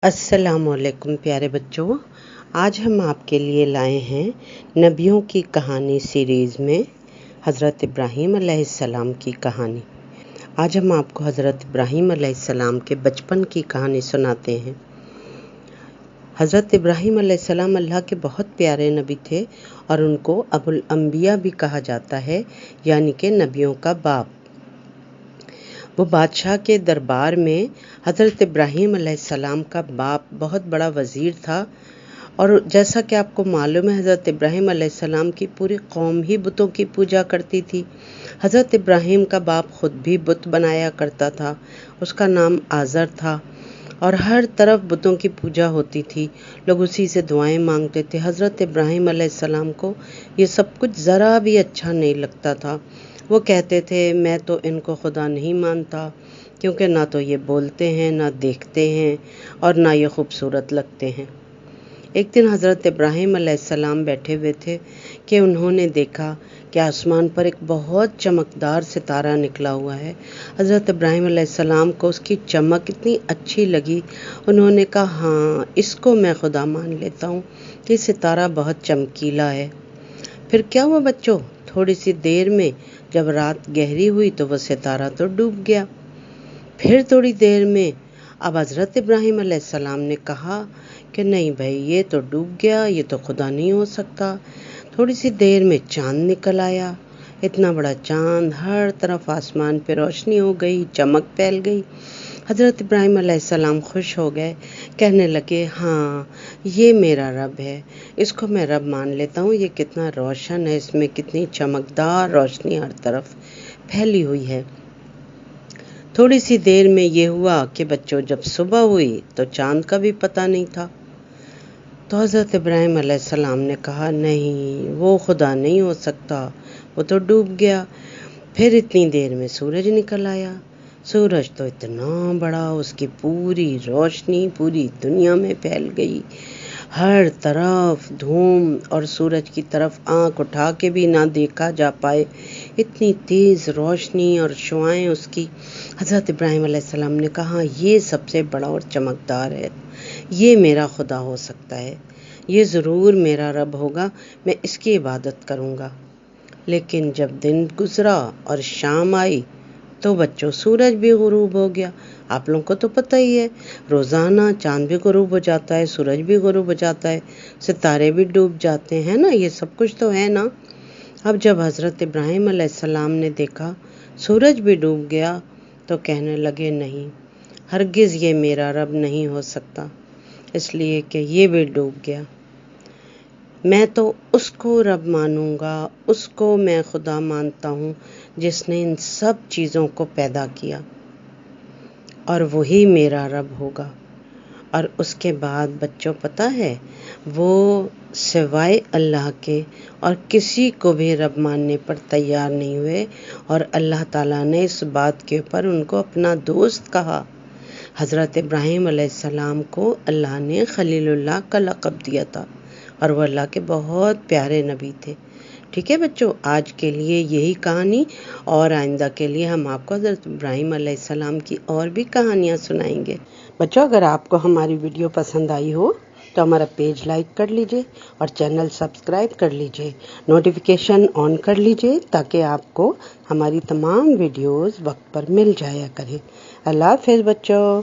अस्सलाम वालेकुम प्यारे बच्चों। आज हम आपके लिए लाए हैं नबियों की कहानी सीरीज़ में हज़रत इब्राहीम अलैहिस्सलाम की कहानी। आज हम आपको हज़रत इब्राहीम अलैहिस्सलाम के बचपन की कहानी सुनाते हैं। हज़रत इब्राहीम अलैहिस्सलाम अल्लाह के बहुत प्यारे नबी थे और उनको अबुल अंबिया भी कहा जाता है, यानी कि नबियों का बाप। वो बादशाह के दरबार में हज़रत इब्राहीम अलैहिस्सलाम का बाप बहुत बड़ा वज़ीर था और जैसा कि आपको मालूम है, हज़रत इब्राहीम अलैहिस्सलाम की पूरी कौम ही बुतों की पूजा करती थी। हज़रत इब्राहीम का बाप खुद भी बुत बनाया करता था, उसका नाम आज़र था और हर तरफ बुतों की पूजा होती थी। लोग उसी से दुआएं मांगते थे। हज़रत इब्राहीम अलैहिस्सलाम को ये सब कुछ ज़रा भी अच्छा नहीं लगता था। वो कहते थे, मैं तो इनको खुदा नहीं मानता, क्योंकि ना तो ये बोलते हैं, ना देखते हैं और ना ये खूबसूरत लगते हैं। एक दिन हज़रत इब्राहीम अलैहिस्सलाम बैठे हुए थे कि उन्होंने देखा कि आसमान पर एक बहुत चमकदार सितारा निकला हुआ है। हज़रत इब्राहीम अलैहिस्सलाम को उसकी चमक इतनी अच्छी लगी, उन्होंने कहा, हाँ, इसको मैं खुदा मान लेता हूँ कि सितारा बहुत चमकीला है। फिर क्या हुआ बच्चों, थोड़ी सी देर में जब रात गहरी हुई तो वो सितारा तो डूब गया। फिर थोड़ी देर में अब हज़रत इब्राहीम अलैहिस्सलाम ने कहा कि नहीं भाई, ये तो डूब गया, ये तो खुदा नहीं हो सकता। थोड़ी सी देर में चांद निकल आया। इतना बड़ा चांद, हर तरफ आसमान पे रोशनी हो गई, चमक फैल गई। हज़रत इब्राहीम अलैहिस्सलाम खुश हो गए, कहने लगे, हाँ, ये मेरा रब है, इसको मैं रब मान लेता हूँ। ये कितना रोशन है, इसमें कितनी चमकदार रोशनी हर तरफ फैली हुई है। थोड़ी सी देर में ये हुआ कि बच्चों, जब सुबह हुई तो चांद का भी पता नहीं था। तो हज़रत इब्राहीम अलैहिस्सलाम ने कहा, नहीं, वो खुदा नहीं हो सकता, वो तो डूब गया। फिर इतनी देर में सूरज निकल आया। सूरज तो इतना बड़ा, उसकी पूरी रोशनी पूरी दुनिया में फैल गई। हर तरफ धूम और सूरज की तरफ आंख उठा के भी ना देखा जा पाए, इतनी तेज़ रोशनी और शुआएं उसकी। हज़रत इब्राहीम अलैहिस्सलाम ने कहा, ये सबसे बड़ा और चमकदार है, ये मेरा खुदा हो सकता है, ये ज़रूर मेरा रब होगा, मैं इसकी इबादत करूँगा। लेकिन जब दिन गुजरा और शाम आई तो बच्चों, सूरज भी गुरूब हो गया। आप लोगों को तो पता ही है, रोज़ाना चांद भी गुरूब हो जाता है, सूरज भी गुरूब हो जाता है, सितारे भी डूब जाते हैं ना, ये सब कुछ तो है ना। अब जब हज़रत इब्राहीम अलैहिस्सलाम ने देखा सूरज भी डूब गया तो कहने लगे, नहीं, हरगिज़ ये मेरा रब नहीं हो सकता, इसलिए कि ये भी डूब गया। मैं तो उसको रब मानूंगा, उसको मैं खुदा मानता हूँ जिसने इन सब चीज़ों को पैदा किया, और वही मेरा रब होगा। और उसके बाद बच्चों, पता है, वो सिवाय अल्लाह के और किसी को भी रब मानने पर तैयार नहीं हुए और अल्लाह ताला ने इस बात के ऊपर उनको अपना दोस्त कहा। हज़रत इब्राहीम अलैहिस्सलाम को अल्लाह ने खलीलुल्लाह का लक़ब दिया था और वो अल्लाह के बहुत प्यारे नबी थे। ठीक है बच्चों, आज के लिए यही कहानी, और आइंदा के लिए हम आपको हज़रत इब्राहीम अलैहिस्सलाम की और भी कहानियाँ सुनाएंगे। बच्चों, अगर आपको हमारी वीडियो पसंद आई हो तो हमारा पेज लाइक कर लीजिए और चैनल सब्सक्राइब कर लीजिए, नोटिफिकेशन ऑन कर लीजिए ताकि आपको हमारी तमाम वीडियोस वक्त पर मिल जाया करें। अल्लाह हाफ़िज़ बच्चों।